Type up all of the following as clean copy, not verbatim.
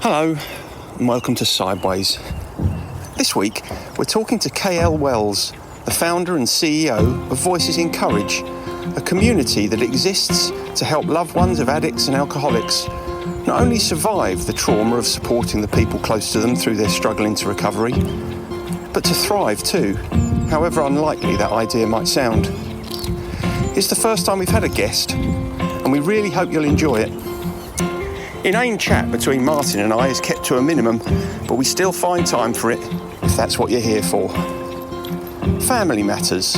Hello, and welcome to Sideways. This week, we're talking to KL Wells, the founder and CEO of Voices in Courage, a community that exists to help loved ones of addicts and alcoholics not only survive the trauma of supporting the people close to them through their struggle into recovery, but to thrive too, however unlikely that idea might sound. It's the first time we've had a guest, and we really hope you'll enjoy it. Inane chat between Martin and I is kept to a minimum, but we still find time for it, if that's what you're here for. Family matters.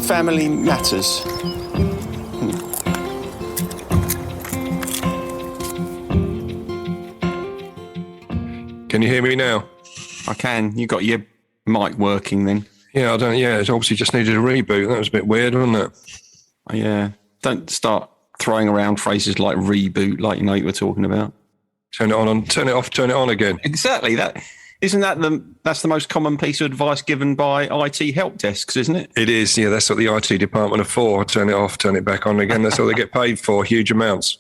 Family matters. Can you hear me now? I can. You got your mic working then? Yeah, it obviously just needed a reboot. That was a bit weird, wasn't it? Yeah. Don't start throwing around phrases like reboot, like you know what we're talking about. Turn it on, turn it off, turn it on again. Exactly. That's the most common piece of advice given by IT help desks, isn't it? It is. Yeah, that's what the IT department are for. Turn it off, turn it back on again. That's what they get paid for, huge amounts.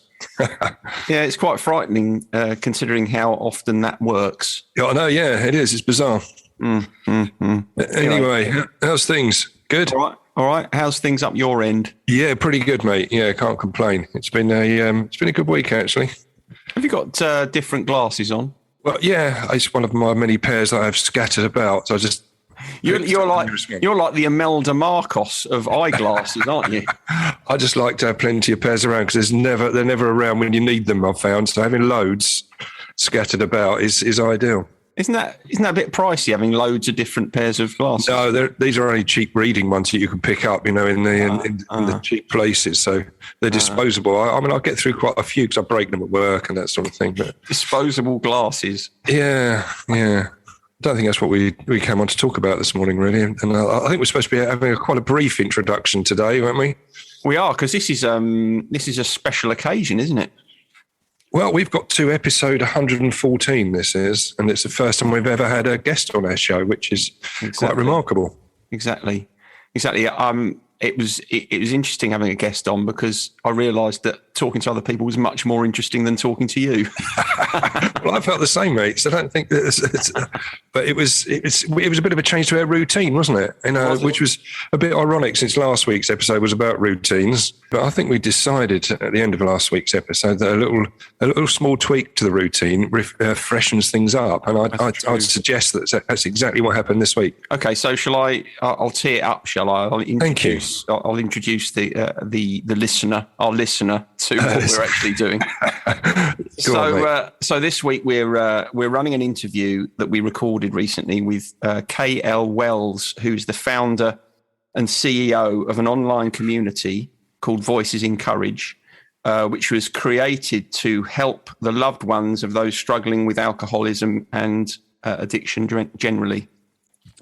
Yeah, it's quite frightening considering how often that works. Yeah, I know. Yeah, it is. It's bizarre. Anyway, how's things? Good. All right. How's things up your end? Yeah, pretty good, mate. Yeah, can't complain. It's been a good week actually. Have you got different glasses on? Well, yeah, it's one of my many pairs that I've scattered about. So I just you're like the Imelda Marcos of eyeglasses, aren't you? I just like to have plenty of pairs around because they're never around when you need them. I've found so having loads scattered about is ideal. Isn't that a bit pricey, having loads of different pairs of glasses? No, these are only cheap reading ones that you can pick up, in the cheap places. So they're disposable. I mean, I'll get through quite a few because I break them at work and that sort of thing. But disposable glasses. Yeah. I don't think that's what we came on to talk about this morning, really. And I think we're supposed to be having quite a brief introduction today, aren't we? We are, because this is a special occasion, isn't it? Well, we've got to episode 114, this is, and it's the first time we've ever had a guest on our show, which is quite remarkable. Exactly. It was interesting having a guest on because I realised that talking to other people was much more interesting than talking to you. Well, I felt the same, mate. So I don't think that but it was a bit of a change to our routine, wasn't it? Which was a bit ironic since last week's episode was about routines. But I think we decided at the end of last week's episode that a little small tweak to the routine freshens things up, and I'd suggest that that's exactly what happened this week. Okay, so I'll tee it up, shall I? Thank you. I'll introduce the listener, our listener, to what we're actually doing. So this week we're running an interview that we recorded recently with KL Wells, who's the founder and CEO of an online community called Voices in Courage, which was created to help the loved ones of those struggling with alcoholism and addiction generally.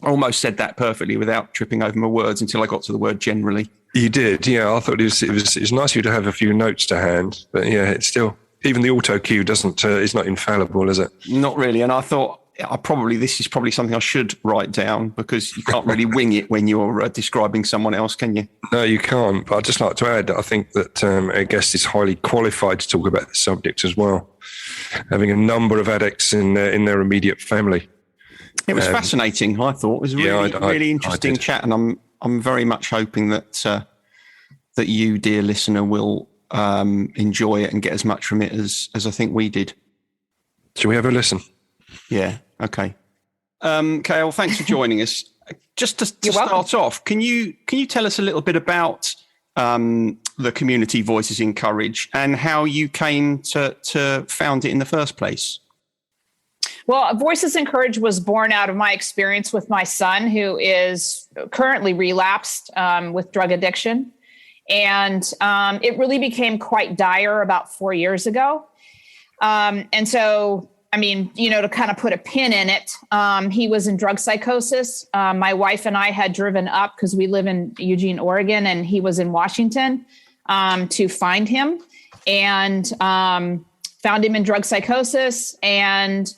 I almost said that perfectly without tripping over my words until I got to the word generally. You did, yeah. I thought it was nice of you to have a few notes to hand, but yeah, it's still, even the auto cue is not infallible, is it? Not really. And I thought this is probably something I should write down because you can't really wing it when you're describing someone else, can you? No, you can't. But I'd just like to add that I think that our guest is highly qualified to talk about the subject as well, having a number of addicts in their immediate family. It was fascinating. I thought it was a really interesting chat, and I'm very much hoping that you, dear listener, will enjoy it and get as much from it as I think we did. Shall we have a listen? Yeah. Okay. Kale, thanks for joining us. Just to start off, can you tell us a little bit about the community Voices in Courage and how you came to found it in the first place? Well, Voices in Courage was born out of my experience with my son, who is currently relapsed with drug addiction. And it really became quite dire about 4 years ago. And so, I mean, to kind of put a pin in it, he was in drug psychosis. My wife and I had driven up because we live in Eugene, Oregon, and he was in Washington to find him, and found him in drug psychosis. And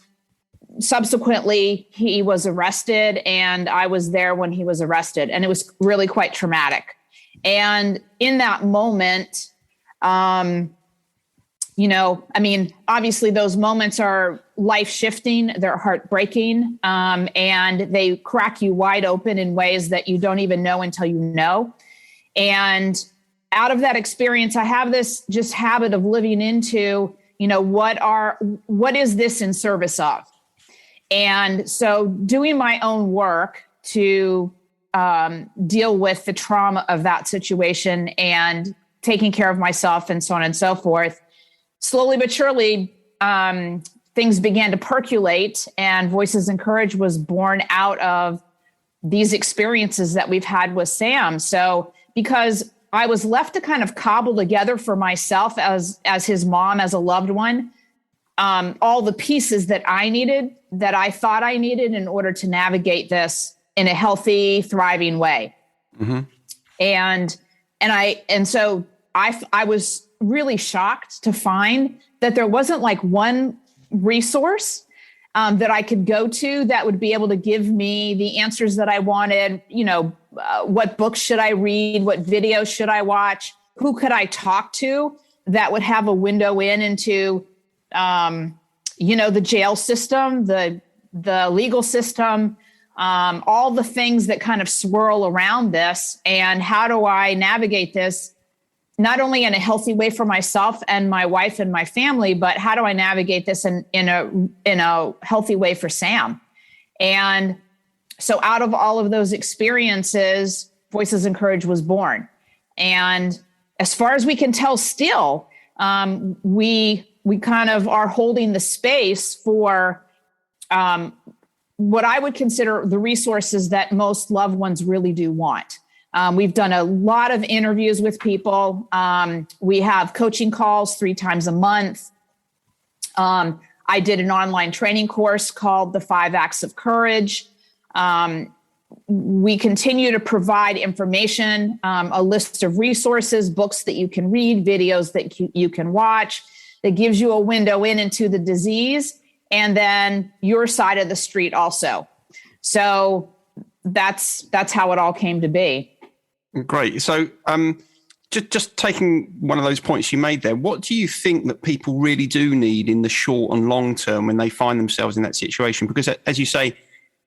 subsequently, he was arrested, and I was there when he was arrested, and it was really quite traumatic. And in that moment, I mean, obviously those moments are life shifting, they're heartbreaking, and they crack you wide open in ways that you don't even know until you know. And out of that experience, I have this just habit of living into, what is this in service of? And so doing my own work to deal with the trauma of that situation and taking care of myself and so on and so forth, slowly but surely, things began to percolate, and Voices in Courage was born out of these experiences that we've had with Sam. So because I was left to kind of cobble together for myself as his mom, as a loved one, all the pieces that I needed, that I thought I needed in order to navigate this in a healthy, thriving way. Mm-hmm. And so I was really shocked to find that there wasn't like one resource that I could go to that would be able to give me the answers that I wanted. What books should I read? What videos should I watch? Who could I talk to that would have a window into, the jail system, the legal system, all the things that kind of swirl around this, and how do I navigate this, not only in a healthy way for myself and my wife and my family, but how do I navigate this in a healthy way for Sam? And so out of all of those experiences, Voices in Courage was born. And as far as we can tell still, we kind of are holding the space for what I would consider the resources that most loved ones really do want. We've done a lot of interviews with people. We have coaching calls 3 times a month. I did an online training course called The 5 Acts of Courage. We continue to provide information, a list of resources, books that you can read, videos that you can watch, that gives you a window into the disease, and then your side of the street also. So that's how it all came to be. Great. So just taking one of those points you made there, what do you think that people really do need in the short and long term when they find themselves in that situation? Because as you say,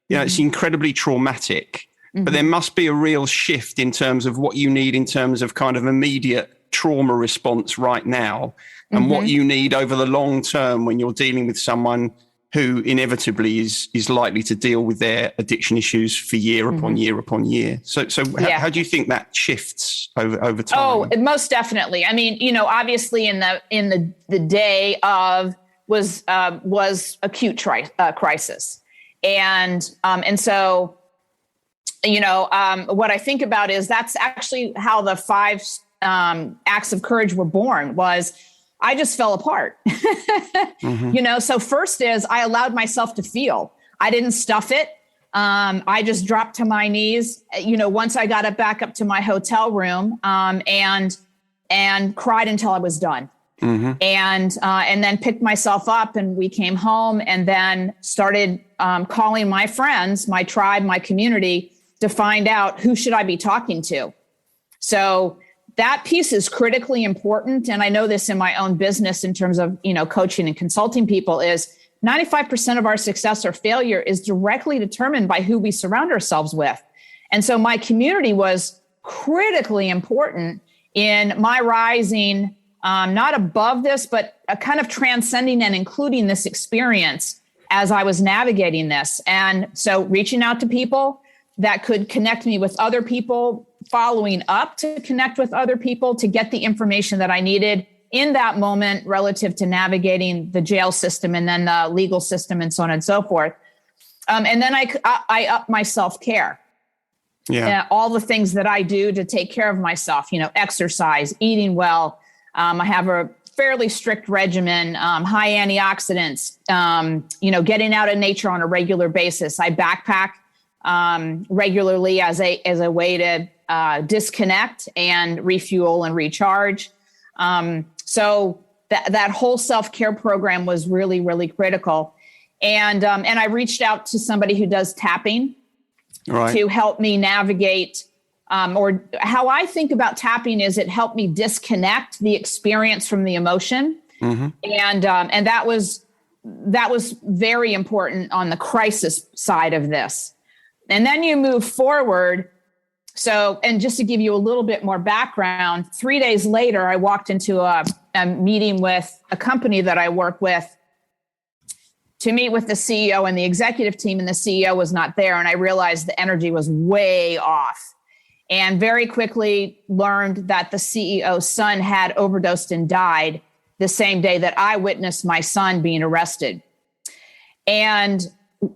it's incredibly traumatic, but there must be a real shift in terms of what you need in terms of kind of immediate trauma response right now, and what you need over the long term when you're dealing with someone who inevitably is likely to deal with their addiction issues for year upon year upon year. So how do you think that shifts over time? Oh, most definitely. I mean, obviously in the day of was acute crisis. And so, what I think about is that's actually how the 5 acts of courage were born. Was I just fell apart. So first is I allowed myself to feel. I didn't stuff it. I just dropped to my knees, once I got it back up to my hotel room, and cried until I was done. And then picked myself up, and we came home, and then started calling my friends, my tribe, my community, to find out who should I be talking to. So that piece is critically important. And I know this in my own business in terms of, coaching and consulting people, is 95% of our success or failure is directly determined by who we surround ourselves with. And so my community was critically important in my rising, not above this, but kind of transcending and including this experience as I was navigating this. And so reaching out to people that could connect me with other people, following up to connect with other people to get the information that I needed in that moment relative to navigating the jail system and then the legal system and so on and so forth. And then I up my self-care. Yeah. All the things that I do to take care of myself, exercise, eating well. I have a fairly strict regimen, high antioxidants, getting out in nature on a regular basis. I backpack regularly as a way to disconnect and refuel and recharge. So that whole self-care program was really, really critical. And I reached out to somebody who does tapping to help me navigate, or how I think about tapping is it helped me disconnect the experience from the emotion. And that was very important on the crisis side of this. And then you move forward. So, and just to give you a little bit more background, 3 days later, I walked into a meeting with a company that I work with to meet with the CEO and the executive team, and the CEO was not there. And I realized the energy was way off, and very quickly learned that the CEO's son had overdosed and died the same day that I witnessed my son being arrested. And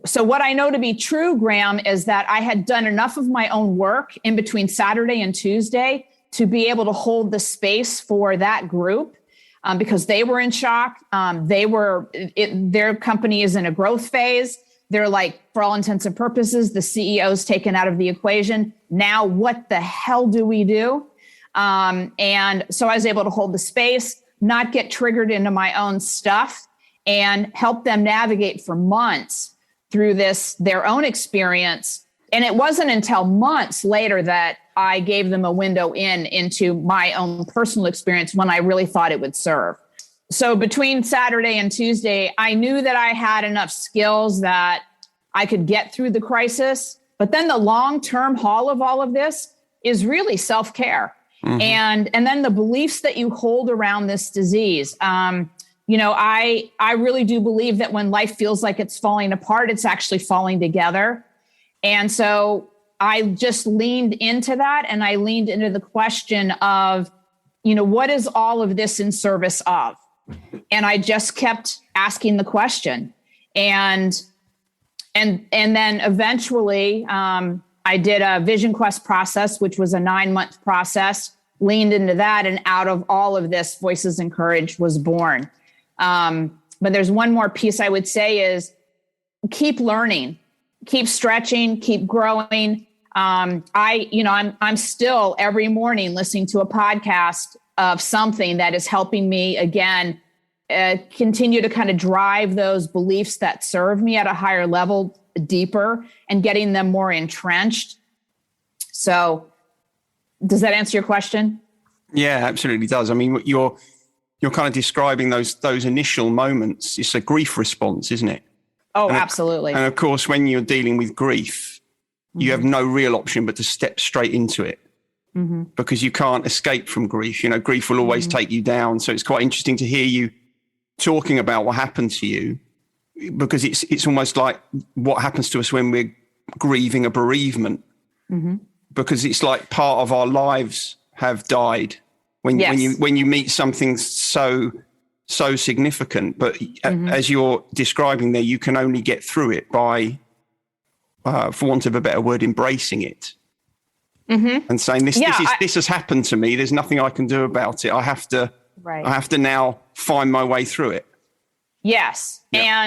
so what I know to be true, Graham, is that I had done enough of my own work in between Saturday and Tuesday to be able to hold the space for that group, because they were in shock. Their company is in a growth phase. They're like, for all intents and purposes, the CEO's taken out of the equation. Now, what the hell do we do? And so I was able to hold the space, not get triggered into my own stuff, and help them navigate for months through their own experience. And it wasn't until months later that I gave them a window into my own personal experience when I really thought it would serve. So between Saturday and Tuesday, I knew that I had enough skills that I could get through the crisis. But then the long-term haul of all of this is really self-care. And then the beliefs that you hold around this disease. I really do believe that when life feels like it's falling apart, it's actually falling together. And so I just leaned into that, and I leaned into the question of, what is all of this in service of? And I just kept asking the question. And then eventually I did a Vision Quest process, which was a 9-month process, leaned into that. And out of all of this, Voices in Courage was born. But there's one more piece I would say is keep learning, keep stretching, keep growing. I'm still every morning listening to a podcast of something that is helping me again, continue to kind of drive those beliefs that serve me at a higher level, deeper, and getting them more entrenched. So does that answer your question? Yeah, absolutely does. I mean, you're kind of describing those initial moments. It's a grief response, isn't it? Oh, absolutely. And of course, when you're dealing with grief, you have no real option but to step straight into it, because you can't escape from grief. Grief will always take you down. So it's quite interesting to hear you talking about what happened to you, because it's almost like what happens to us when we're grieving a bereavement, because it's like part of our lives have died when you meet something so significant. But as you're describing there, you can only get through it by, for want of a better word, embracing it and saying, this has happened to me. There's nothing I can do about it. I have to now find my way through it. Yes. Yeah.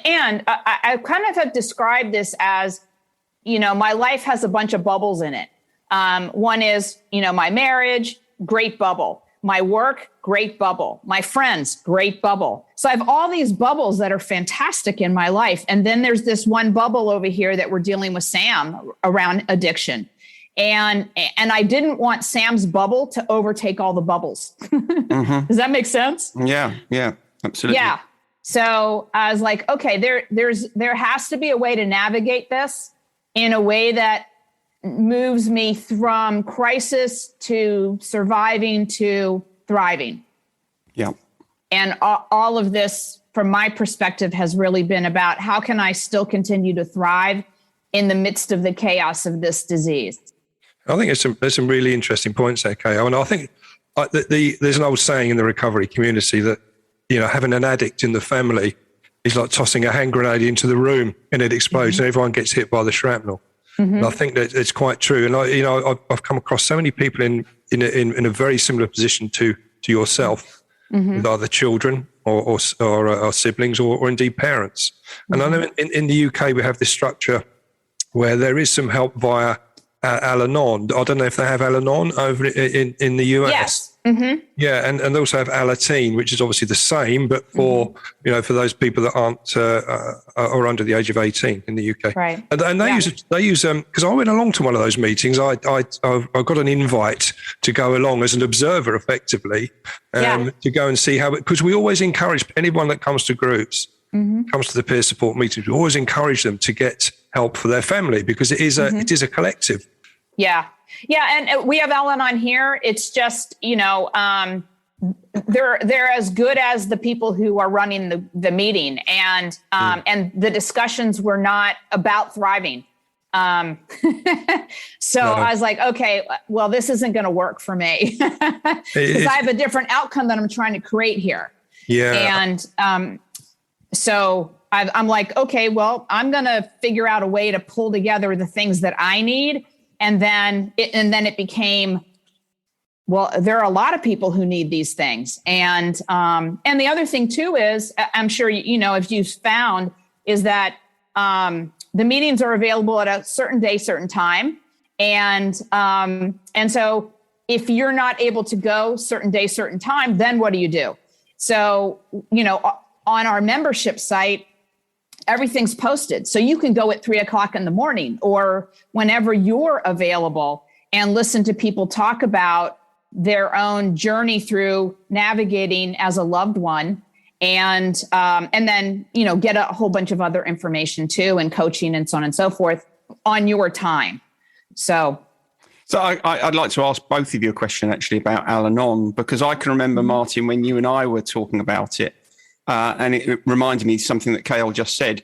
And I kind of have described this as, my life has a bunch of bubbles in it. One is, my marriage, great bubble. My work, great bubble. My friends, great bubble. So I have all these bubbles that are fantastic in my life. And then there's this one bubble over here that we're dealing with Sam around addiction. And I didn't want Sam's bubble to overtake all the bubbles. Does that make sense? Yeah, absolutely. Yeah. So I was like, okay, there has to be a way to navigate this in a way that moves me from crisis to surviving to thriving. Yeah. And all of this, from my perspective, has really been about how can I still continue to thrive in the midst of the chaos of this disease? I think there's some really interesting points there, Kay. I mean, I think there's an old saying in the recovery community that, having an addict in the family is like tossing a hand grenade into the room and it explodes and everyone gets hit by the shrapnel. And I think that it's quite true. And I've come across so many people in a very similar position to yourself, with either children or siblings or indeed parents. And I know in the UK we have this structure where there is some help via Al-Anon. I don't know if they have Al-Anon over in the US. Yes. Mm-hmm. Yeah, and they also have Alateen, which is obviously the same, but for for those people that aren't are under the age of 18 in the UK. Right. And they use because I went along to one of those meetings. I got an invite to go along as an observer, effectively, to go and see how, because we always encourage anyone that comes to groups, comes to the peer support meetings. We always encourage them to get help for their family, because it is a collective. Yeah. Yeah. And we have Al-Anon here. It's just, they're as good as the people who are running the meeting, and the discussions were not about thriving. So I was like, okay, well, this isn't going to work for me because I have a different outcome that I'm trying to create here. Yeah. And so I'm like, okay, well, I'm going to figure out a way to pull together the things that I need. And then it became, well, there are a lot of people who need these things. And the other thing too is, I'm sure, if you've found, is that the meetings are available at a certain day, certain time. And so if you're not able to go certain day, certain time, then what do you do? So, on our membership site, everything's posted. So you can go at 3:00 in the morning or whenever you're available and listen to people talk about their own journey through navigating as a loved one. And then, get a whole bunch of other information too, and coaching and so on and so forth on your time. So I'd like to ask both of you a question actually about Al-Anon, because I can remember, Martin, when you and I were talking about it, and it reminded me of something that KL just said,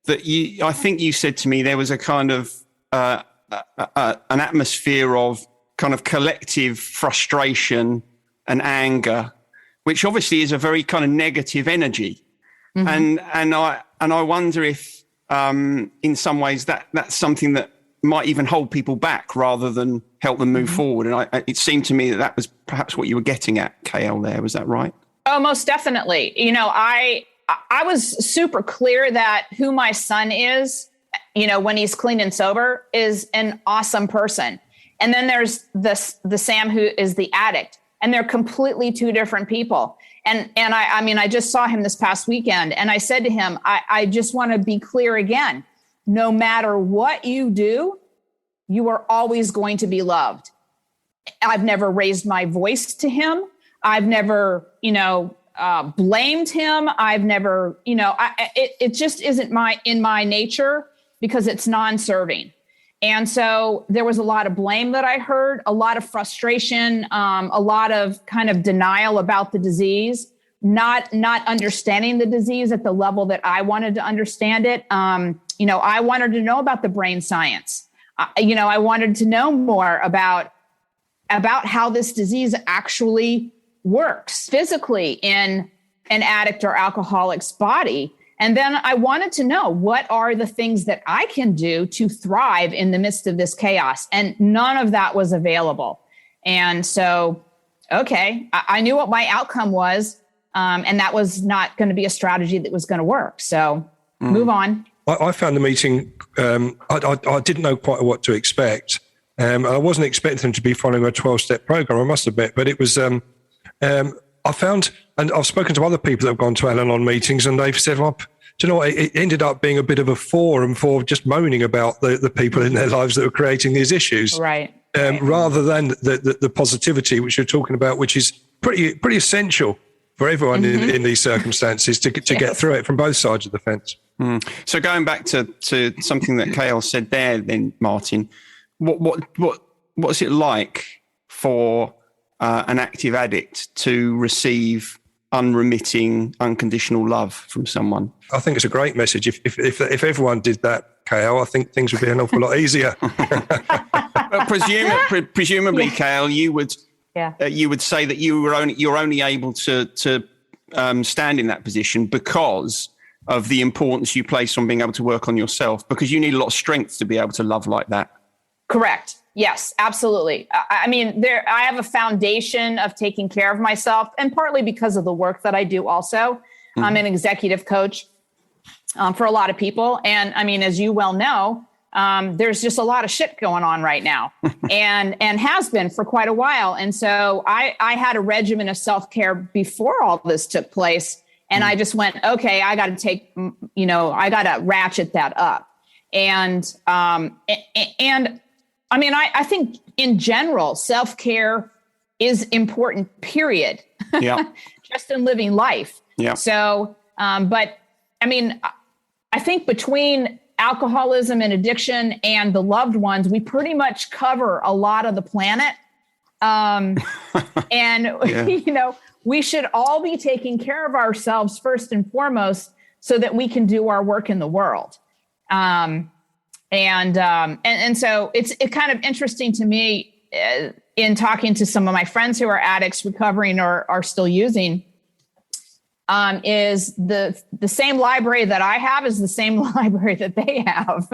that I think you said to me there was a kind of an atmosphere of kind of collective frustration and anger, which obviously is a very kind of negative energy. And I wonder if in some ways that's something that might even hold people back rather than help them move forward. And it seemed to me that was perhaps what you were getting at, KL, there. Was that right? Oh, most definitely. I was super clear that who my son is, when he's clean and sober, is an awesome person. And then there's the Sam who is the addict, and they're completely two different people. And I just saw him this past weekend, and I said to him, I just want to be clear again. No matter what you do, you are always going to be loved. I've never raised my voice to him. I've never, blamed him. I've never, it just isn't in my nature, because it's non-serving. And so there was a lot of blame that I heard, a lot of frustration, a lot of kind of denial about the disease, not understanding the disease at the level that I wanted to understand it. I wanted to know about the brain science. I wanted to know more about how this disease actually works physically in an addict or alcoholic's body. And then I wanted to know, what are the things that I can do to thrive in the midst of this chaos? And none of that was available. And so, okay, I knew what my outcome was. And that was not going to be a strategy that was going to work. So move on. I found the meeting, I didn't know quite what to expect. I wasn't expecting them to be following a 12-step program, I must admit, but it was, I found, and I've spoken to other people that have gone to Al-Anon meetings, and they've said, well, do you know what, it ended up being a bit of a forum for just moaning about the people in their lives that were creating these issues. Right. Rather than the positivity, which you're talking about, which is pretty essential for everyone in these circumstances to get through it from both sides of the fence. So going back to something that KL said there, then Martin, what's it like for an active addict to receive unremitting, unconditional love from someone? I think it's a great message. If everyone did that, KL, I think things would be an awful lot easier. Well, presumably, KL, you would say that you're only able to stand in that position because of the importance you place on being able to work on yourself, because you need a lot of strength to be able to love like that. Correct. Yes, absolutely. I have a foundation of taking care of myself, and partly because of the work that I do also. I'm an executive coach for a lot of people. And as you well know, there's just a lot of shit going on right now and has been for quite a while. And so I had a regimen of self-care before all this took place. And I just went, okay, I got to ratchet that up. And I mean, I think in general, self-care is important, period. Yeah. Just in living life. Yeah. So, but I mean, I think between alcoholism and addiction and the loved ones, we pretty much cover a lot of the planet. And, we should all be taking care of ourselves first and foremost so that we can do our work in the world. And so it's kind of interesting to me in talking to some of my friends who are addicts recovering or are still using, is the same library that I have is the same library that they have.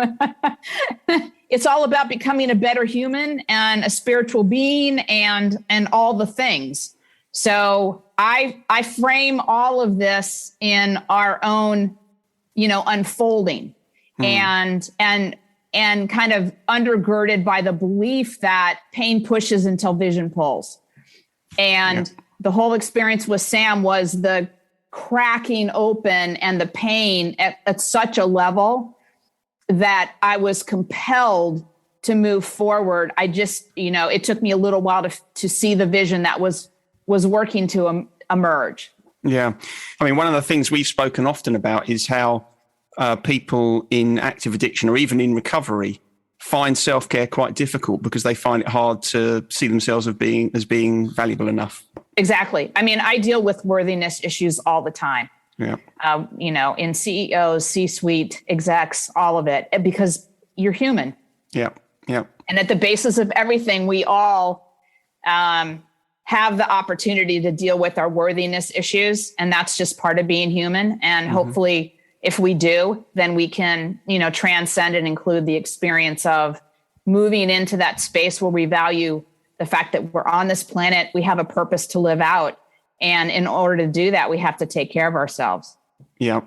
It's all about becoming a better human and a spiritual being and all the things. So I frame all of this in our own, unfolding and kind of undergirded by the belief that pain pushes until vision pulls. And the whole experience with Sam was the cracking open and the pain at such a level that I was compelled to move forward. I just, it took me a little while to see the vision that was working to emerge. Yeah. I mean, one of the things we've spoken often about is how people in active addiction or even in recovery find self-care quite difficult because they find it hard to see themselves as being valuable enough. Exactly. I mean, I deal with worthiness issues all the time. Yeah. In CEOs, C-suite, execs, all of it, because you're human. Yeah. Yeah. And at the basis of everything, we all have the opportunity to deal with our worthiness issues. And that's just part of being human. And hopefully, if we do, then we can, transcend and include the experience of moving into that space where we value the fact that we're on this planet, we have a purpose to live out. And in order to do that, we have to take care of ourselves. Yeah,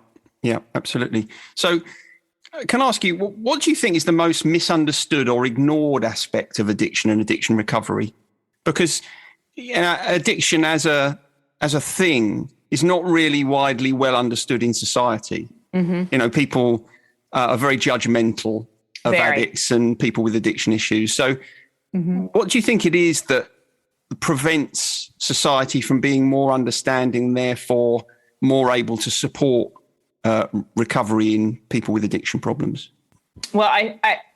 absolutely. So can I ask you, what do you think is the most misunderstood or ignored aspect of addiction and addiction recovery? Because addiction as a thing is not really widely well understood in society. Mm-hmm. People are very judgmental of addicts and people with addiction issues. So what do you think it is that prevents society from being more understanding, therefore more able to support recovery in people with addiction problems? Well,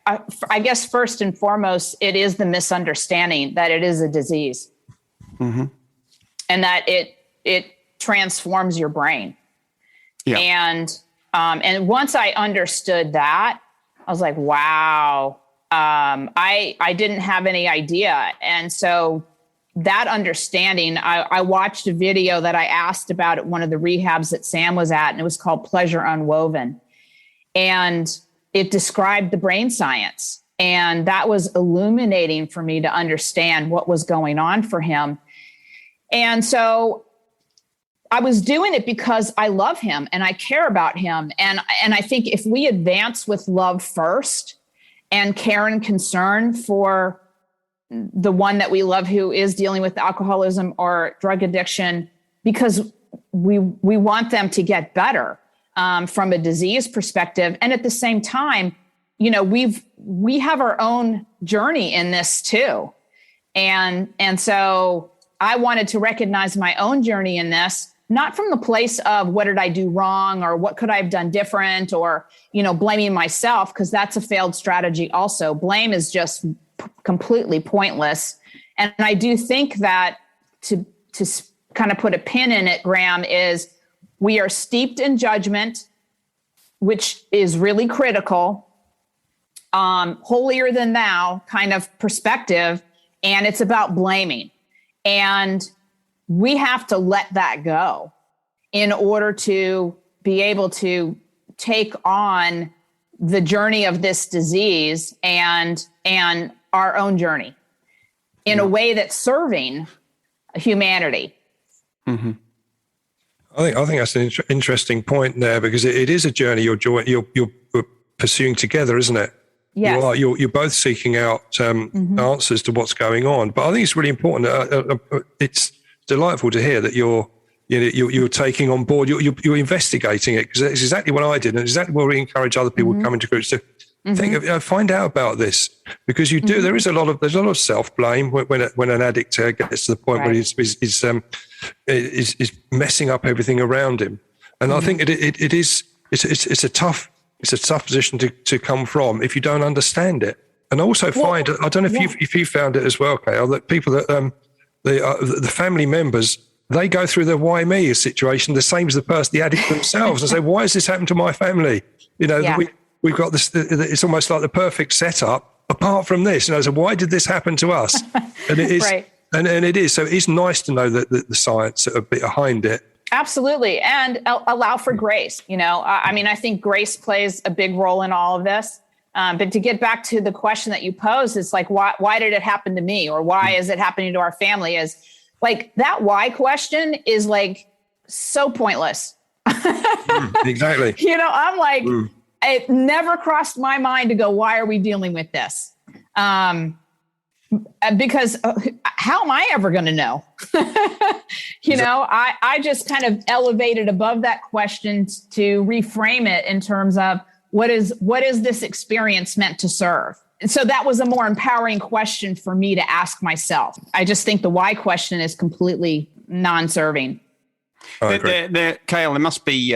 I guess first and foremost, it is the misunderstanding that it is a disease, and that it transforms your brain. Yeah. And once I understood that, I was like, wow, I didn't have any idea. And so that understanding, I watched a video that I asked about at one of the rehabs that Sam was at, and it was called Pleasure Unwoven. And it described the brain science. And that was illuminating for me to understand what was going on for him. And so I was doing it because I love him and I care about him. And I think if we advance with love first and care and concern for the one that we love who is dealing with alcoholism or drug addiction, because we want them to get better from a disease perspective. And at the same time, we have our own journey in this too. And so I wanted to recognize my own journey in this, not from the place of what did I do wrong or what could I have done different or, blaming myself, because that's a failed strategy also. Blame is just completely pointless. And I do think that to kind of put a pin in it, Graham, is we are steeped in judgment, which is really critical, holier than thou kind of perspective. And it's about blaming. And we have to let that go in order to be able to take on the journey of this disease and our own journey in a way that's serving humanity. Mm-hmm. I think that's an interesting point there, because it is a journey you're pursuing together, isn't it? Yes. You're both seeking out answers to what's going on. But I think it's really important. It's delightful to hear that you're taking on board. You're investigating it, because that's exactly what I did, and exactly what we encourage other people to come into groups to think of. Find out about this, because you do. There's a lot of self blame when an addict gets to the point where he's messing up everything around him. And I think it's a tough position to come from if you don't understand it. And also I don't know if you found it as well, Kale, that people that the family members, they go through the why me situation the same as the addict themselves, and say, why has this happened to my family? We've got this. It's almost like the perfect setup. Apart from this, so why did this happen to us? And it is, and it is. So it's nice to know that the science a bit behind it. Absolutely. And allow for grace. I think grace plays a big role in all of this. But to get back to the question that you posed, it's like, why did it happen to me? Or why is it happening to our family? Is like that why question is like so pointless. Exactly. I'm like, it never crossed my mind to go, why are we dealing with this? Because how am I ever going to know? I just kind of elevated above that question to reframe it in terms of what is this experience meant to serve? And so that was a more empowering question for me to ask myself. I just think the why question is completely non-serving. Kale, there must be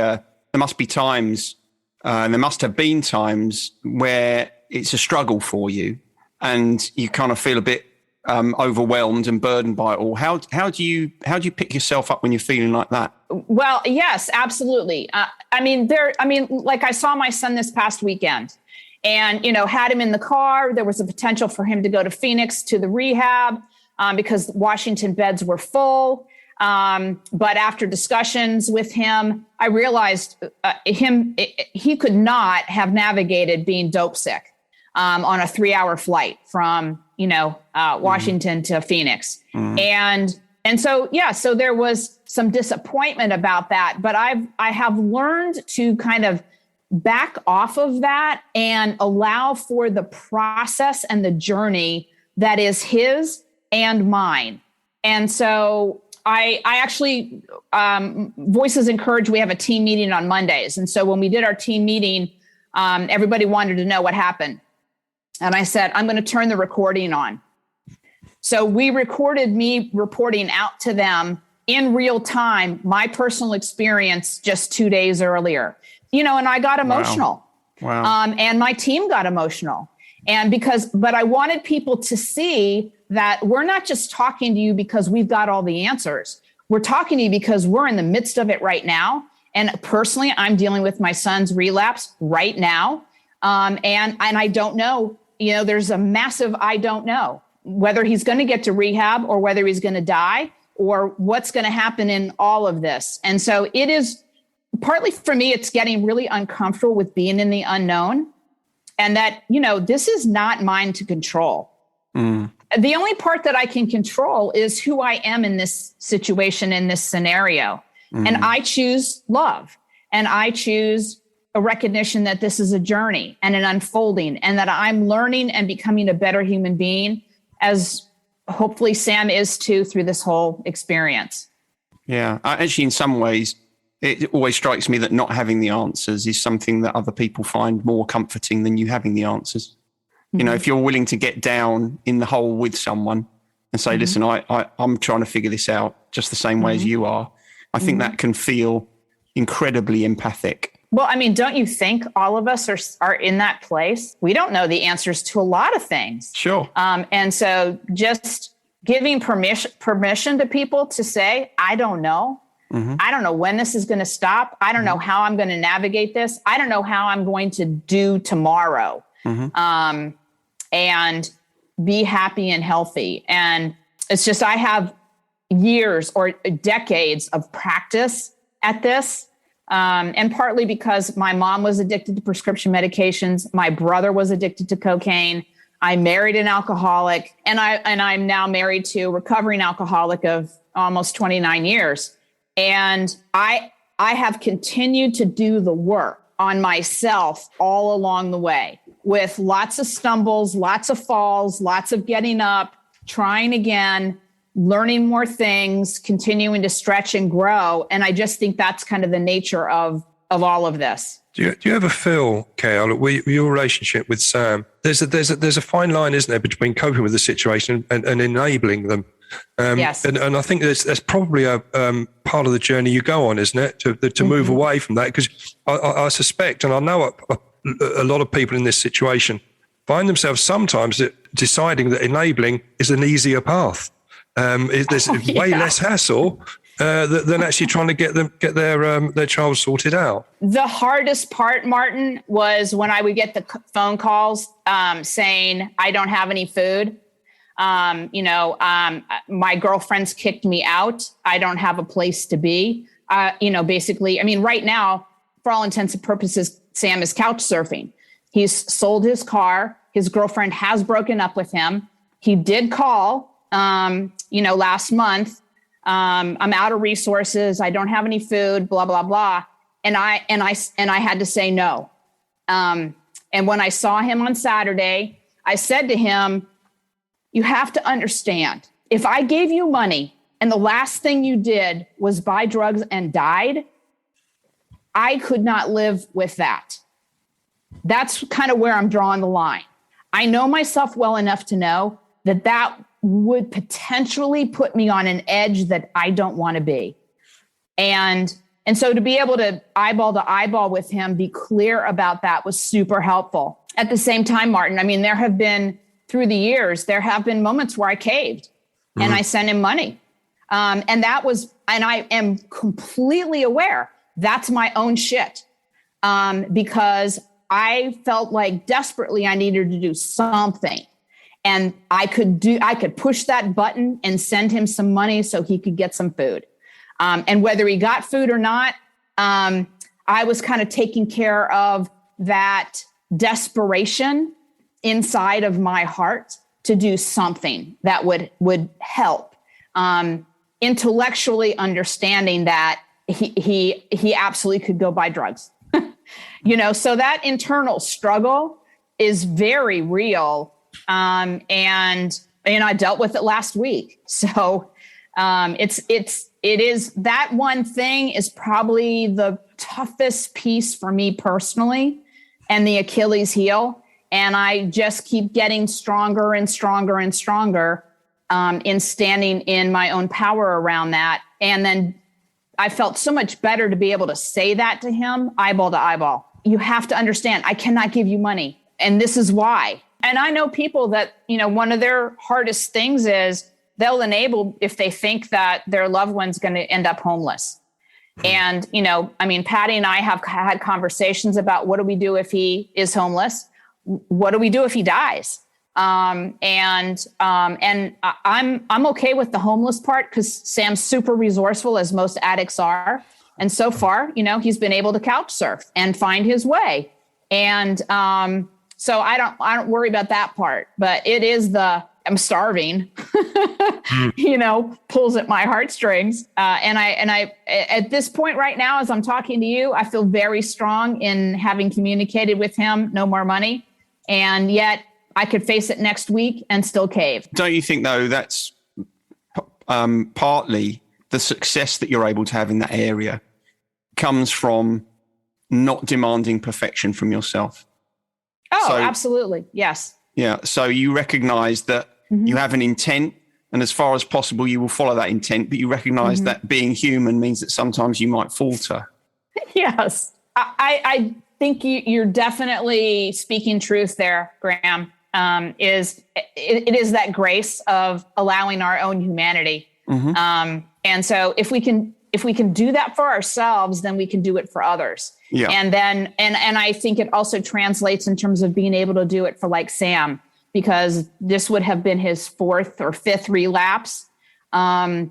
times, and there must have been times where it's a struggle for you, and you kind of feel a bit overwhelmed and burdened by it all. How do you pick yourself up when you're feeling like that? Well, yes, absolutely. Like I saw my son this past weekend, and had him in the car. There was a potential for him to go to Phoenix to the rehab because Washington beds were full. But after discussions with him, I realized he could not have navigated being dope sick on a 3-hour flight from Washington to Phoenix. And so there was some disappointment about that, but I have learned to kind of back off of that and allow for the process and the journey that is his and mine. And so I actually, Voices Encourage, we have a team meeting on Mondays. And so when we did our team meeting, everybody wanted to know what happened. And I said, I'm going to turn the recording on. So we recorded me reporting out to them in real time, my personal experience just 2 days earlier, and I got emotional. Wow. And my team got emotional. But I wanted people to see that we're not just talking to you because we've got all the answers. We're talking to you because we're in the midst of it right now. And personally, I'm dealing with my son's relapse right now. And I don't know, there's a massive, I don't know whether he's going to get to rehab or whether he's going to die or what's going to happen in all of this. And so it is partly for me, it's getting really uncomfortable with being in the unknown, and that, this is not mine to control. The only part that I can control is who I am in this situation, in this scenario. And I choose love, and I choose a recognition that this is a journey and an unfolding, and that I'm learning and becoming a better human being, as hopefully Sam is too, through this whole experience. Yeah. Actually, in some ways, it always strikes me that not having the answers is something that other people find more comforting than you having the answers. If you're willing to get down in the hole with someone and say, listen, I'm trying to figure this out just the same way as you are, I think that can feel incredibly empathic. Well, don't you think all of us are in that place? We don't know the answers to a lot of things. Sure. And so just giving permission to people to say, I don't know. I don't know when this is going to stop. I don't know how I'm going to navigate this. I don't know how I'm going to do tomorrow. And be happy and healthy. And it's just, I have years or decades of practice at this. And partly because my mom was addicted to prescription medications. My brother was addicted to cocaine. I married an alcoholic, and I'm now married to a recovering alcoholic of almost 29 years. And I have continued to do the work on myself all along the way. with lots of stumbles, lots of falls, lots of getting up, trying again, learning more things, continuing to stretch and grow. And I just think that's kind of the nature of all of this. Do you ever feel, Kale, with your relationship with Sam, there's a fine line, isn't there, between coping with the situation and enabling them? Yes. And I think that's probably a part of the journey you go on, isn't it? To move away from that, because I suspect, and I know a lot of people in this situation find themselves sometimes deciding that enabling is an easier path. There's way less hassle than actually trying to get their child sorted out. The hardest part, Martin, was when I would get the phone calls saying, I don't have any food. My girlfriend's kicked me out. I don't have a place to be. Basically, I mean, right now, for all intents and purposes, Sam is couch surfing. He's sold his car. His girlfriend has broken up with him. He did call, last month. I'm out of resources. I don't have any food, blah, blah, blah. And I had to say no. And when I saw him on Saturday, I said to him, you have to understand, if I gave you money and the last thing you did was buy drugs and died, I could not live with that. That's kind of where I'm drawing the line. I know myself well enough to know that would potentially put me on an edge that I don't want to be. And so to be able to eyeball with him, be clear about that was super helpful. At the same time, Martin, I mean, through the years, there have been moments where I caved and I sent him money. And I am completely aware that's my own shit. Because I felt like desperately I needed to do something. And I could push that button and send him some money so he could get some food. And whether he got food or not, I was kind of taking care of that desperation inside of my heart to do something that would help. Intellectually understanding that he absolutely could go buy drugs. So that internal struggle is very real. And I dealt with it last week. So it is that one thing is probably the toughest piece for me personally and the Achilles heel. And I just keep getting stronger and stronger and stronger in standing in my own power around that. And then I felt so much better to be able to say that to him, eyeball to eyeball. You have to understand, I cannot give you money. And this is why. And I know people that, one of their hardest things is they'll enable if they think that their loved one's going to end up homeless. And, Patty and I have had conversations about what do we do if he is homeless? What do we do if he dies? And I'm okay with the homeless part because Sam's super resourceful, as most addicts are. And so far, he's been able to couch surf and find his way. And so I don't worry about that part. But it is I'm starving, pulls at my heartstrings. And I at this point right now, as I'm talking to you, I feel very strong in having communicated with him, no more money. And yet I could face it next week and still cave. Don't you think, though, that's partly the success that you're able to have in that area comes from not demanding perfection from yourself? Oh, absolutely. Yes. Yeah. So you recognize that you have an intent, and as far as possible, you will follow that intent, but you recognize that being human means that sometimes you might falter. Yes. I think you're definitely speaking truth there, Graham. It is that grace of allowing our own humanity. And so if we can do that for ourselves, then we can do it for others. Yeah. And then, and I think it also translates in terms of being able to do it for like Sam, because this would have been his 4th or 5th relapse. I've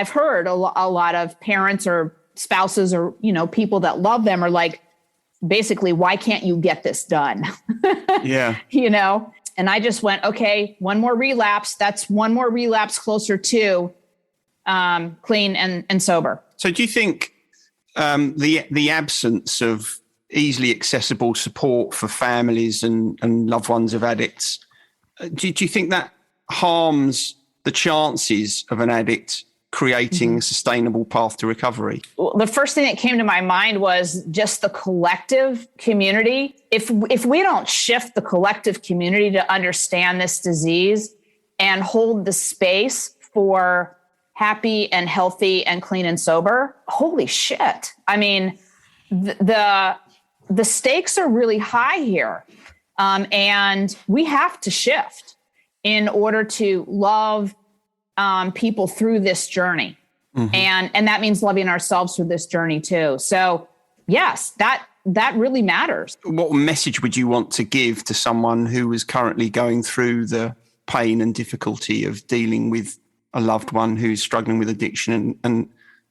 heard a lot of parents or spouses or, people that love them are like, basically, why can't you get this done? Yeah. And I just went, okay, one more relapse. That's one more relapse closer to clean and sober. So do you think the absence of easily accessible support for families and loved ones of addicts. Do you think that harms the chances of an addict creating a sustainable path to recovery? Well, the first thing that came to my mind was just the collective community. If we don't shift the collective community to understand this disease and hold the space for happy and healthy and clean and sober, holy shit. I mean, the stakes are really high here. And we have to shift in order to love people through this journey. Mm-hmm. And that means loving ourselves through this journey too. So yes, that really matters. What message would you want to give to someone who is currently going through the pain and difficulty of dealing with a loved one who's struggling with addiction and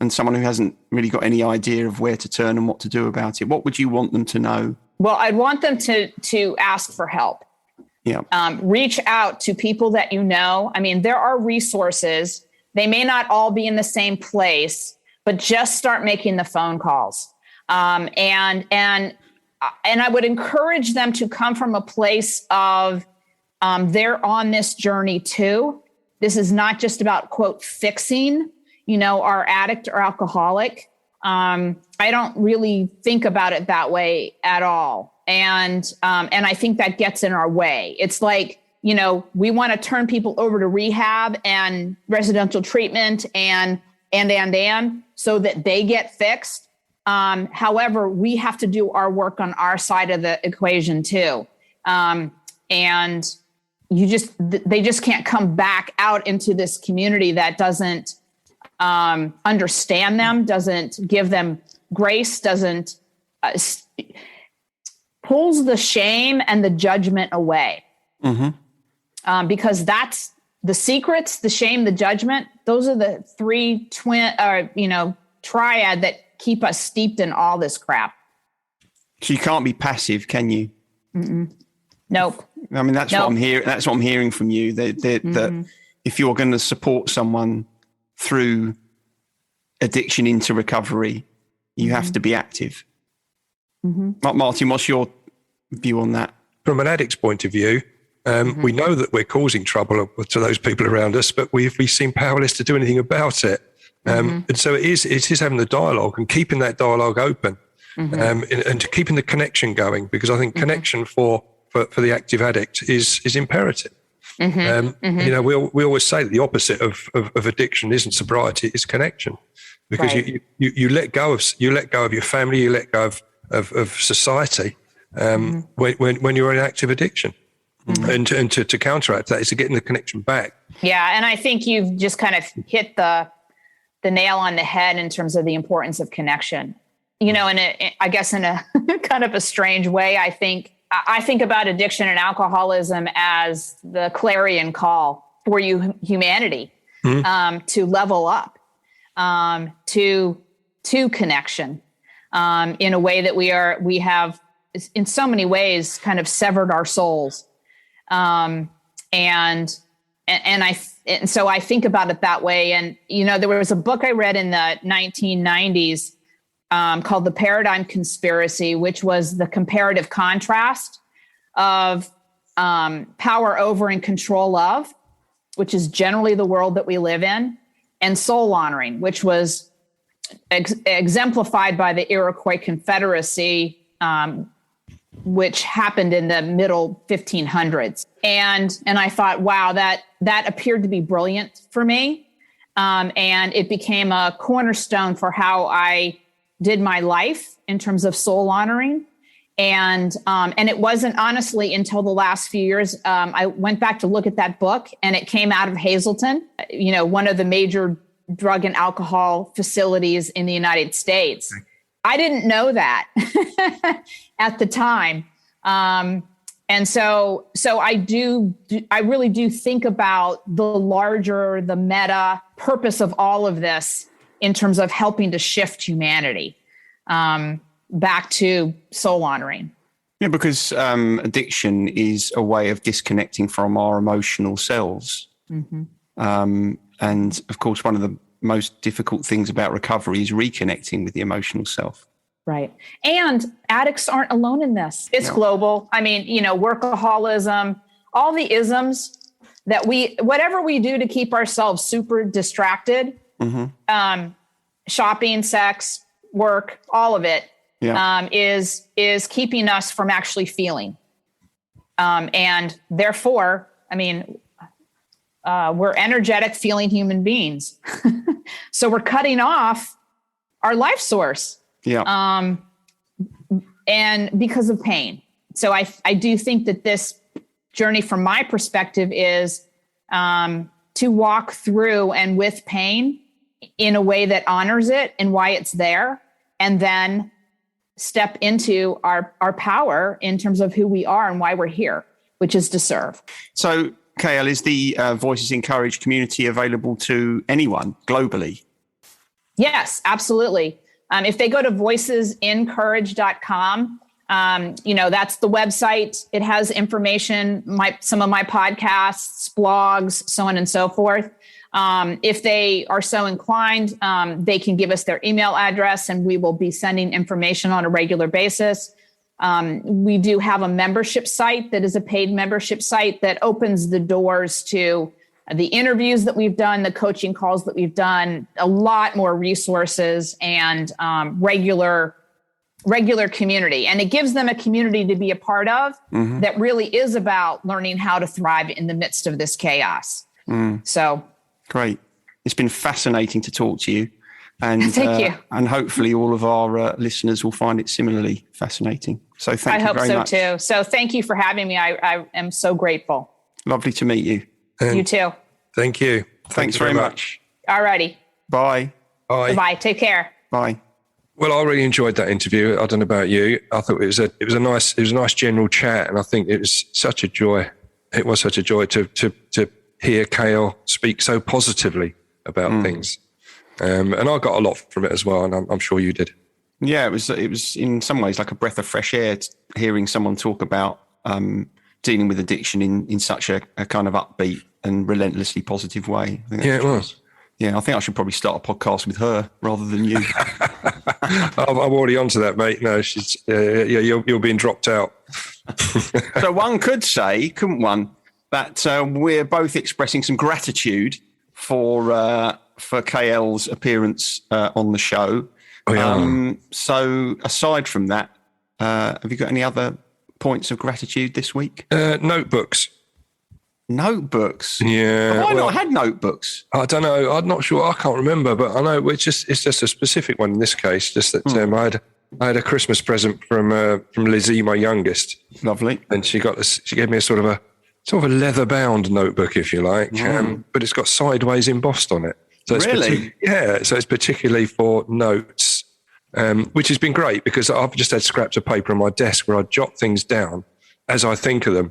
someone who hasn't really got any idea of where to turn and what to do about it? What would you want them to know? Well, I'd want them to ask for help. Yeah. Reach out to people that you know. I mean, there are resources. They may not all be in the same place, but just start making the phone calls. And I would encourage them to come from a place of they're on this journey too. This is not just about, quote, fixing, our addict or alcoholic. I don't really think about it that way at all. And I think that gets in our way. It's like, we want to turn people over to rehab and residential treatment and so that they get fixed. However, we have to do our work on our side of the equation too. And they just can't come back out into this community that doesn't understand them, doesn't give them grace, doesn't pulls the shame and the judgment away. Mm-hmm. Because that's the secrets, the shame, the judgment. Those are the three triad that keep us steeped in all this crap. So you can't be passive, can you? Mm-mm. Nope. I mean, that's what I'm hearing. That's what I'm hearing from you. That if you're going to support someone through addiction into recovery, you have to be active. Mm-hmm. Martin, what's your view on that? From an addict's point of view, we know that we're causing trouble to those people around us, but we seem powerless to do anything about it. And so it is having the dialogue and keeping that dialogue open, and to keeping the connection going, because I think connection for the active addict is imperative. We always say that the opposite of addiction isn't sobriety, it's connection, because you let go of your family, you let go of society when you're in active addiction. And to counteract that is to getting the connection back. Yeah, and I think you've just kind of hit the nail on the head in terms of the importance of connection. I guess in a kind of a strange way, I think about addiction and alcoholism as the clarion call for humanity to level up, to connection in a way that we have in so many ways kind of severed our souls. So I think about it that way. And, there was a book I read in the 1990s called The Paradigm Conspiracy, which was the comparative contrast of power over and control of, which is generally the world that we live in, and soul honoring, which was exemplified by the Iroquois Confederacy, which happened in the middle 1500s. And I thought, wow, that appeared to be brilliant for me. And it became a cornerstone for how I did my life in terms of soul honoring. And it wasn't honestly until the last few years, I went back to look at that book, and it came out of Hazleton, one of the major drug and alcohol facilities in the United States. I didn't know that at the time. And so I really do think about the larger, the meta purpose of all of this in terms of helping to shift humanity back to soul honoring. Yeah, because addiction is a way of disconnecting from our emotional selves. And of course, one of the most difficult things about recovery is reconnecting with the emotional self. Right. And addicts aren't alone in this. It's global. I mean, workaholism, all the isms that whatever we do to keep ourselves super distracted, shopping, sex, work, all of it, is keeping us from actually feeling. And therefore, I mean, we're energetic feeling human beings. So we're cutting off our life source. Yeah. And because of pain. So I do think that this journey from my perspective is to walk through and with pain in a way that honors it and why it's there, and then step into our power in terms of who we are and why we're here, which is to serve. So, KL, is the Voices in Courage community available to anyone globally? Yes, absolutely. If they go to voicesincourage.com, that's the website. It has information, some of my podcasts, blogs, so on and so forth. If they are so inclined, they can give us their email address and we will be sending information on a regular basis. We do have a membership site that is a paid membership site that opens the doors to the interviews that we've done, the coaching calls that we've done, a lot more resources and regular community. And it gives them a community to be a part of that really is about learning how to thrive in the midst of this chaos. So great. It's been fascinating to talk to you. And thank you. And hopefully all of our listeners will find it similarly fascinating. So thank you very much. I hope so too. So thank you for having me. I am so grateful. Lovely to meet you. And you too. Thank you. Thanks very much. All righty. Bye. Bye. Bye. Take care. Bye. Well, I really enjoyed that interview. I don't know about you. I thought it was a nice general chat, and I think it was such a joy. It was such a joy to hear KL speak so positively about things, and I got a lot from it as well, and I'm sure you did. Yeah, it was in some ways like a breath of fresh air hearing someone talk about dealing with addiction in such a kind of upbeat and relentlessly positive way. It was. Yeah, I think I should probably start a podcast with her rather than you. I'm already onto that, mate. No, she's you're being dropped out. So one could say, couldn't one, that we're both expressing some gratitude for KL's appearance on the show. Oh, yeah. So aside from that, have you got any other points of gratitude this week? Notebooks. Notebooks? Yeah. Have I not had notebooks? I don't know. I'm not sure. I can't remember, but I know it's just a specific one in this case. Just that I had a Christmas present from Lizzie, my youngest. Lovely. And she gave me a sort of a leather bound notebook, if you like, but it's got sideways embossed on it. So it's really? So it's particularly for notes, which has been great because I've just had scraps of paper on my desk where I jot things down as I think of them.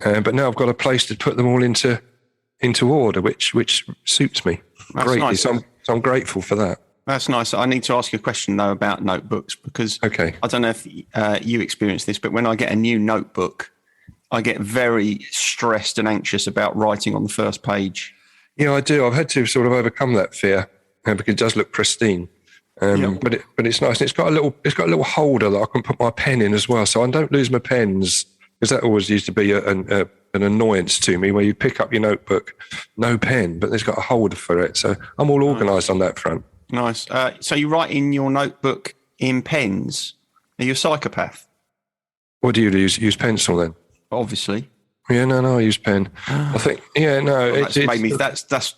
But now I've got a place to put them all into order, which suits me greatly. Nice. So I'm grateful for that. That's nice. I need to ask you a question though about notebooks because I don't know if you experience this, but when I get a new notebook, I get very stressed and anxious about writing on the first page. Yeah, I do. I've had to sort of overcome that fear because it does look pristine. But it's nice. It's got a little holder that I can put my pen in as well, so I don't lose my pens. Because that always used to be an annoyance to me, where you pick up your notebook, no pen, but there's got a holder for it. So I'm all organised on that front. Nice. So you write in your notebook in pens? Are you a psychopath? What do you use pencil then? Obviously. Yeah, no, I use pen. I think,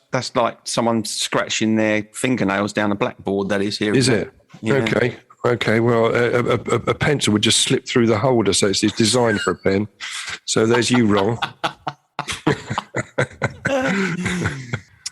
that's like someone scratching their fingernails down a blackboard. That is here. Is it? Yeah. Okay, well, a pencil would just slip through the holder, so it's designed for a pen. So there's you wrong.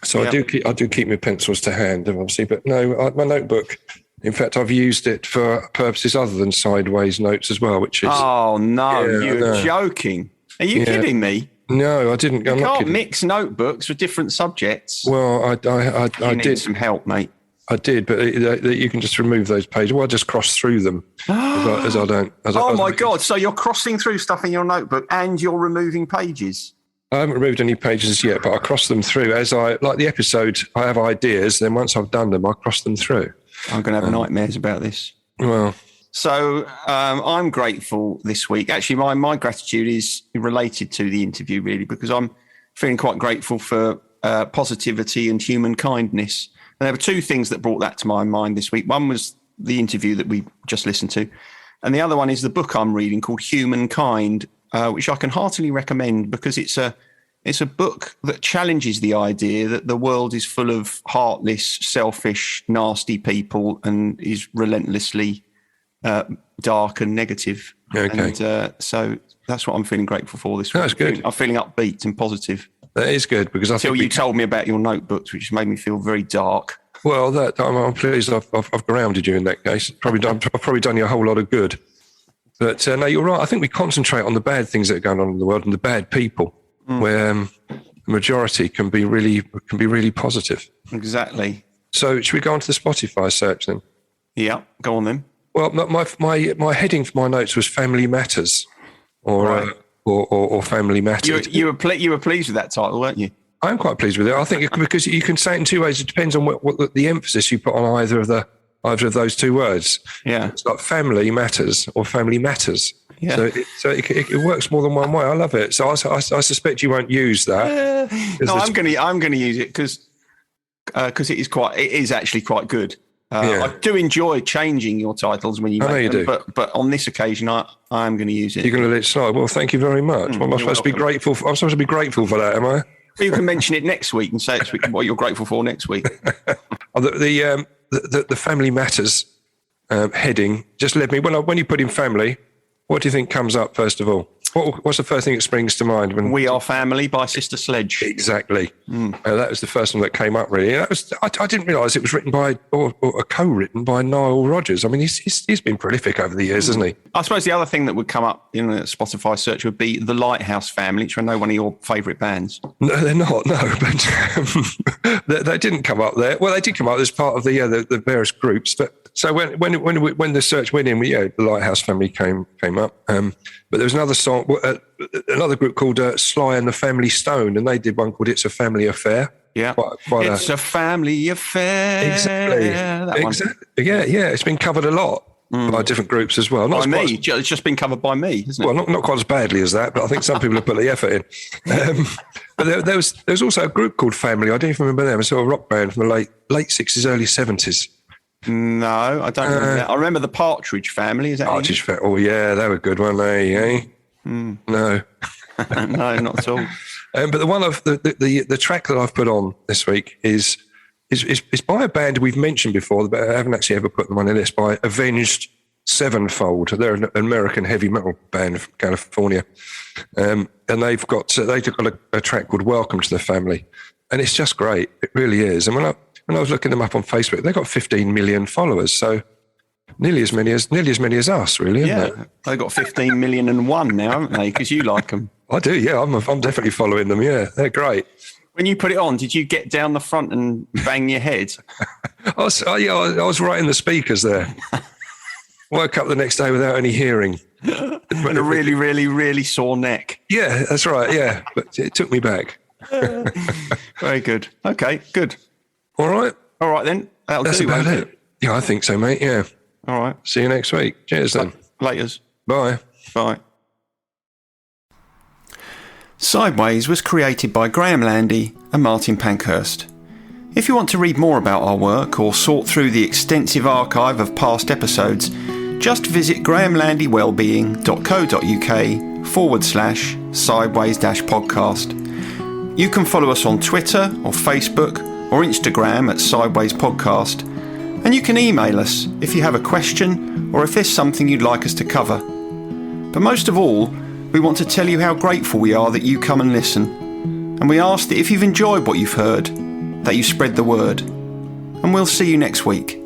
So I do keep my pencils to hand, obviously, but no, my notebook. In fact, I've used it for purposes other than sideways notes as well, which is. Oh no, you're joking! Are you kidding me? No, I didn't. You can't mix notebooks with different subjects. Well, I did. Need some help, mate. I did, but you can just remove those pages. Well, I just cross through them as I don't. Oh my God! So you're crossing through stuff in your notebook and you're removing pages. I haven't removed any pages yet, but I cross them through as like the episode. I have ideas, then once I've done them, I cross them through. I'm going to have nightmares about this. Well, So I'm grateful this week. Actually, my gratitude is related to the interview, really, because I'm feeling quite grateful for positivity and human kindness. And there were two things that brought that to my mind this week. One was the interview that we just listened to. And the other one is the book I'm reading called Humankind, which I can heartily recommend because it's a book that challenges the idea that the world is full of heartless, selfish, nasty people and is relentlessly dark and negative. Okay. And so that's what I'm feeling grateful for this week. That's good. I'm feeling upbeat and positive. That is good because I Until think you told me about your notebooks, which made me feel very dark. Well, I'm pleased I've grounded you in that case. I've probably done you a whole lot of good. But no, you're right. I think we concentrate on the bad things that are going on in the world and the bad people, where the majority can be really positive. Exactly. So should we go on to the Spotify search then? Yeah, go on then. Well, my heading for my notes was Family Matters, or Family Matters. You were pleased with that title, weren't you? I'm quite pleased with it. I think because you can say it in two ways. It depends on what the emphasis you put on either of those two words. Yeah, it's like Family Matters or Family Matters. Yeah. So it works more than one way. I love it. So I suspect you won't use that. No, I'm going to use it because it is actually quite good. I do enjoy changing your titles when you make them, but on this occasion, I am going to use it. You're going to let it slide. Well, thank you very much. I'm supposed to be grateful. I'm supposed to be grateful for that, am I? You can mention it next week and say what you're grateful for next week. The Family Matters heading just led me. When you put in family, what do you think comes up first of all? What's the first thing that springs to mind? When We Are Family by Sister Sledge. Exactly. That was the first one that came up, really. I didn't realise it was written by or co-written by Nile Rodgers. I mean, he's been prolific over the years, hasn't he? I suppose the other thing that would come up in a Spotify search would be The Lighthouse Family, which I know one of your favourite bands. No, they're not. No, but they didn't come up there. Well, they did come up as part of the various groups, but. So when the search went in, the Lighthouse Family came up. But there was another song, another group called Sly and the Family Stone, and they did one called "It's a Family Affair." Yeah, it's a family affair. Exactly. Yeah. It's been covered a lot by different groups as well. Not by me. It's just been covered by me, isn't it? Well, not quite as badly as that, but I think some people have put the effort in. But there was also a group called Family. I don't even remember them. It's a rock band from the late 60s, early 70s. No, I don't remember that. I remember the Partridge Family. Is that Partridge Family? Oh, yeah, they were good, weren't they? Eh? No. No, not at all. But the one of the track that I've put on this week is by a band we've mentioned before, but I haven't actually ever put them on the list. By Avenged Sevenfold. They're an American heavy metal band from California, and they've got a track called "Welcome to the Family," and it's just great. It really is. And when I was looking them up on Facebook, they've got 15 million followers, so nearly as many as us, really. Haven't they? They've got 15,000,001 now, haven't they? Because you like them. I do, yeah. I'm definitely following them. Yeah, they're great. When you put it on, did you get down the front and bang your head? I was right in the speakers there. Woke up the next day without any hearing. And a really, really, really sore neck. Yeah, that's right. Yeah, but it took me back. Very good. Okay, good. All right then. That's about it. Yeah, I think so, mate. Yeah. All right. See you next week. Cheers then. Laters. Bye. Bye. Sideways was created by Graham Landy and Martin Pankhurst. If you want to read more about our work or sort through the extensive archive of past episodes, just visit grahamlandy-wellbeing.co.uk/sideways-podcast. You can follow us on Twitter or Facebook or Instagram at Sideways Podcast, and you can email us if you have a question or if there's something you'd like us to cover. But most of all, we want to tell you how grateful we are that you come and listen, and we ask that if you've enjoyed what you've heard, that you spread the word. And we'll see you next week.